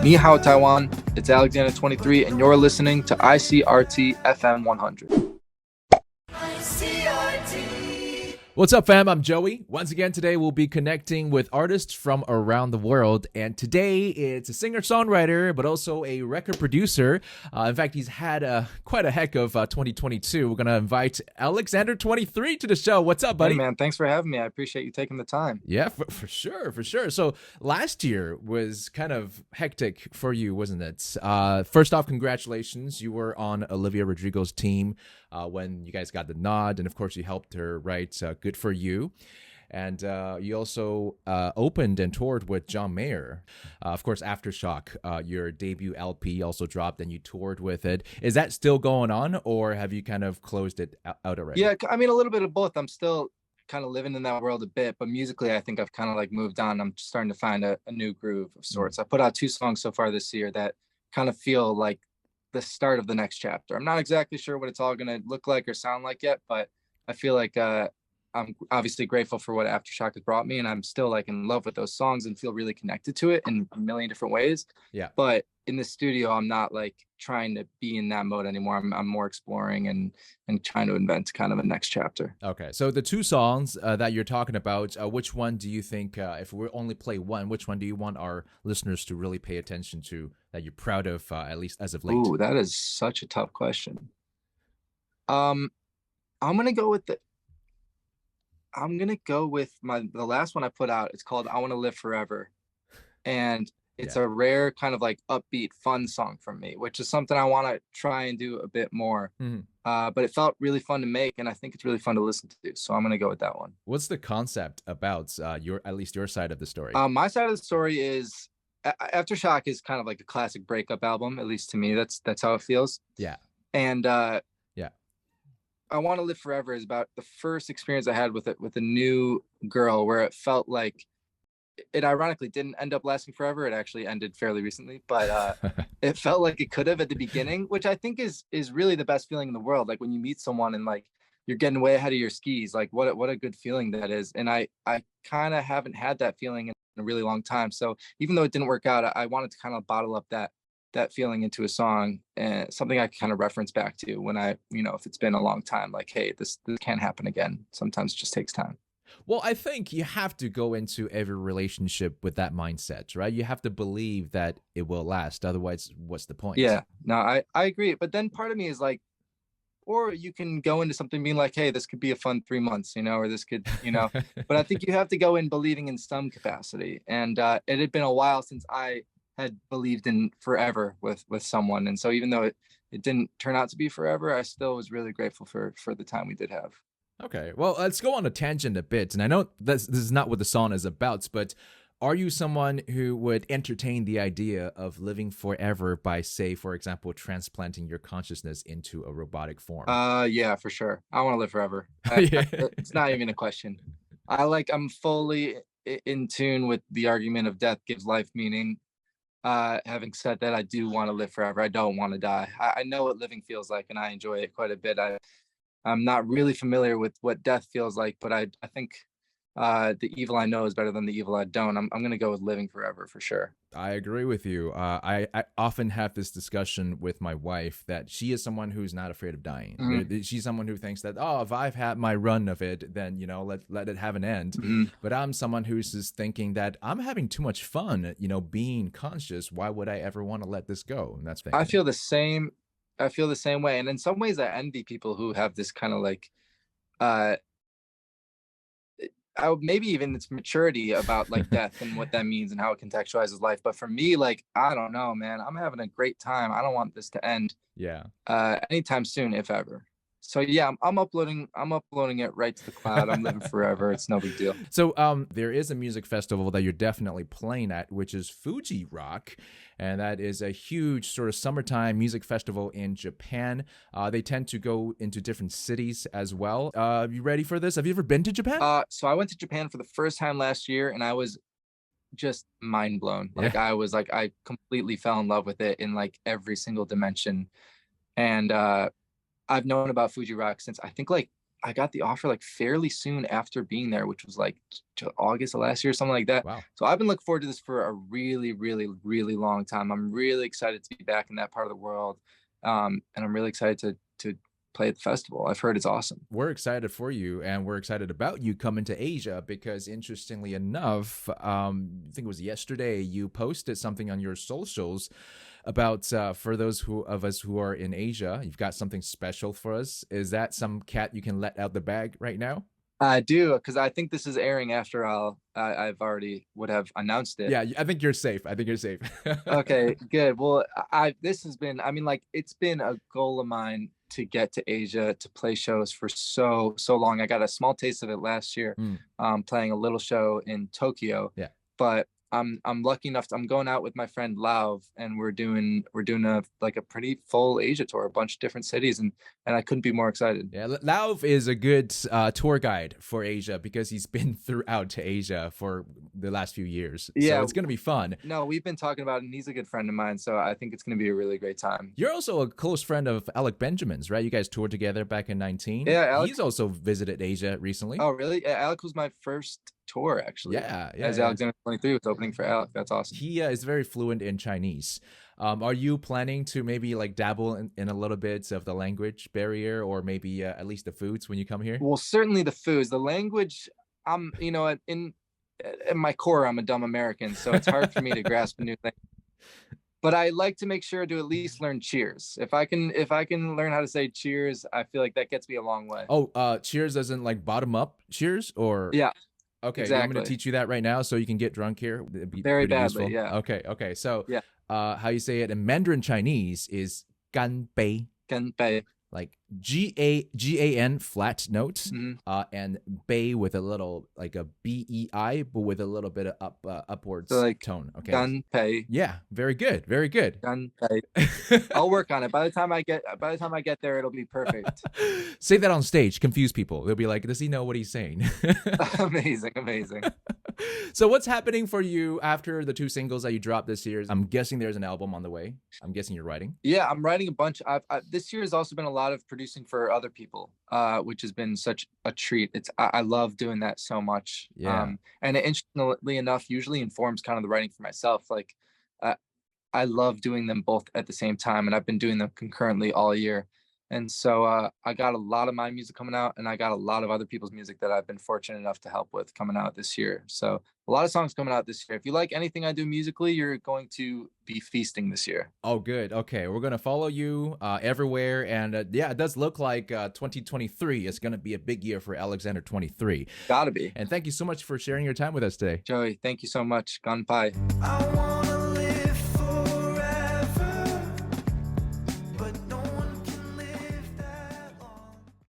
Ni hao Taiwan, it's Alexander23 and you're listening to ICRT FM 100. What's up, fam? I'm Joey. Once again, today we'll be connecting with artists from around the world. And today it's a singer-songwriter, but also a record producer. In fact, he's had quite a heck of 2022. We're going to invite Alexander23 to the show. What's up, buddy? Hey, man, thanks for having me. I appreciate you taking the time. Yeah, for sure. So last year was kind of hectic for you, wasn't it? First off, congratulations. You were on Olivia Rodrigo's team when you guys got the nod. And of course, you helped her write Good For You. And you also opened and toured with John Mayer. Of course, Aftershock, your debut LP also dropped and you toured with it. Is that still going on or have you kind of closed it out already? Yeah, I mean, a little bit of both. I'm still kind of living in that world a bit, but musically, I think I've kind of like moved on. I'm starting to find a new groove of sorts. I put out 2 songs so far this year that kind of feel like the start of the next chapter. I'm not exactly sure what it's all going to look like or sound like yet, but I feel like I'm obviously grateful for what Aftershock has brought me, and I'm still like in love with those songs and feel really connected to it in a million different ways. Yeah. But in the studio, I'm not like trying to be in that mode anymore. I'm more exploring and trying to invent kind of a next chapter. Okay. So the 2 songs that you're talking about, which one do you think, if we only play one, which one do you want our listeners to really pay attention to that you're proud of, at least as of late? Ooh, that is such a tough question. I'm gonna go with the last one I put out. It's called I Want to Live Forever. And it's a rare kind of like upbeat, fun song from me, which is something I want to try and do a bit more. But it felt really fun to make, and I think it's really fun to listen to. So I'm going to go with that one. What's the concept about at least your side of the story? My side of the story is Aftershock is kind of like a classic breakup album, at least to me. That's how it feels. Yeah. And I Want to Live Forever is about the first experience I had with a new girl where it felt like it ironically didn't end up lasting forever. It actually ended fairly recently, but it felt like it could have at the beginning, which I think is really the best feeling in the world. Like when you meet someone and like you're getting way ahead of your skis, like what a good feeling that is. And I kind of haven't had that feeling in a really long time. So even though it didn't work out, I wanted to kind of bottle up that feeling into a song, and something I can kind of reference back to when if it's been a long time, like, hey, this can't happen again. Sometimes it just takes time. Well, I think you have to go into every relationship with that mindset, right? You have to believe that it will last. Otherwise, what's the point? Yeah, no, I agree. But then part of me is like, or you can go into something being like, hey, this could be a fun 3 months, or this could, but I think you have to go in believing in some capacity. And it had been a while since I had believed in forever with someone, and so even though it didn't turn out to be forever, I still was really grateful for the time we did have. Okay, well, let's go on a tangent a bit, and I know this is not what the song is about, but are you someone who would entertain the idea of living forever by, say, for example, transplanting your consciousness into a robotic form? Yeah, for sure. I want to live forever. It's not even a question. I'm fully in tune with the argument of death gives life meaning. Having said that, I do want to live forever. I don't want to die. I know what living feels like, and I enjoy it quite a bit. I'm not really familiar with what death feels like, but I think the evil I know is better than the evil I don't. I'm going to go with living forever for sure. I agree with you. I often have this discussion with my wife that she is someone who's not afraid of dying. She's someone who thinks that, if I've had my run of it, then, let it have an end. But I'm someone who's just thinking that I'm having too much fun, being conscious. Why would I ever want to let this go? And that's I feel the same. I feel the same way. And in some ways I envy people who have this kind of like, maybe even its maturity about like death and what that means and how it contextualizes life. But for me, like, I don't know, man, I'm having a great time. I don't want this to end anytime soon, if ever. So yeah, I'm uploading it right to the cloud. I'm living forever. It's no big deal. So there is a music festival that you're definitely playing at, which is FUJI Rock. And that is a huge sort of summertime music festival in Japan. They tend to go into different cities as well. You ready for this? Have you ever been to Japan? So I went to Japan for the first time last year, and I was just mind blown. Like I completely fell in love with it in like every single dimension. And I've known about FUJI Rock since I think like I got the offer like fairly soon after being there, which was like August of last year, something like that. Wow. So I've been looking forward to this for a really, really, really long time. I'm really excited to be back in that part of the world. And I'm really excited to play at the festival. I've heard it's awesome. We're excited for you, and we're excited about you coming to Asia because, interestingly enough, I think it was yesterday, you posted something on your socials about for those of us who are in Asia, you've got something special for us. Is that some cat you can let out the bag right now? I do, because I think this is airing after I've already would have announced it. Yeah, I think you're safe. I think you're safe. Okay, good. Well, this has been, I mean, like, it's been a goal of mine to get to Asia to play shows for so long. I got a small taste of it last year, playing a little show in Tokyo. Yeah. But I'm lucky enough I'm going out with my friend Lauv, and we're doing a pretty full Asia tour, a bunch of different cities, and I couldn't be more excited. Yeah, Lauv is a good tour guide for Asia because he's been throughout Asia for the last few years. Yeah, so it's gonna be fun. No, we've been talking about it, and he's a good friend of mine, so I think it's gonna be a really great time. You're also a close friend of Alec Benjamin's, right? You guys toured together back in 2019. Yeah, Alec, he's also visited Asia recently. Oh, really? Yeah, Alec was my first tour, actually. Yeah. As Alexander 23 was opening for Alec. That's awesome. He is very fluent in Chinese. Are you planning to maybe like dabble in a little bit of the language barrier, or maybe at least the foods when you come here? Well, certainly the foods. The language, in my core, I'm a dumb American, so it's hard for me to grasp a new thing. But I like to make sure to at least learn cheers. If I can learn how to say cheers, I feel like that gets me a long way. Oh, cheers doesn't like bottom up cheers, or yeah. Okay, exactly. I'm going to teach you that right now so you can get drunk here. Very badly, useful. Yeah. Okay. So, yeah. How you say it in Mandarin Chinese is 干杯. 干杯. Like G-A-N flat note, and bei with a little, like a B-E-I, but with a little bit of upwards tone. Okay. 干杯. Yeah, very good. Very good. 干杯. I'll work on it. By the time I get there, it'll be perfect. Say that on stage, confuse people. They'll be like, does he know what he's saying? Amazing. So what's happening for you after the 2 singles that you dropped this year? I'm guessing there's an album on the way. I'm guessing you're writing. Yeah, I'm writing a bunch. This year has also been a lot of producing for other people, which has been such a treat. I love doing that so much. Yeah. And it, interestingly enough, usually informs kind of the writing for myself. Like, I love doing them both at the same time, and I've been doing them concurrently all year. And so I got a lot of my music coming out, and I got a lot of other people's music that I've been fortunate enough to help with coming out this year. So a lot of songs coming out this year. If you like anything I do musically, you're going to be feasting this year. Oh, good. Okay, we're going to follow you everywhere. And yeah, it does look like 2023 is going to be a big year for Alexander 23. Gotta be. And thank you so much for sharing your time with us today. Joey, thank you so much. Ganpai.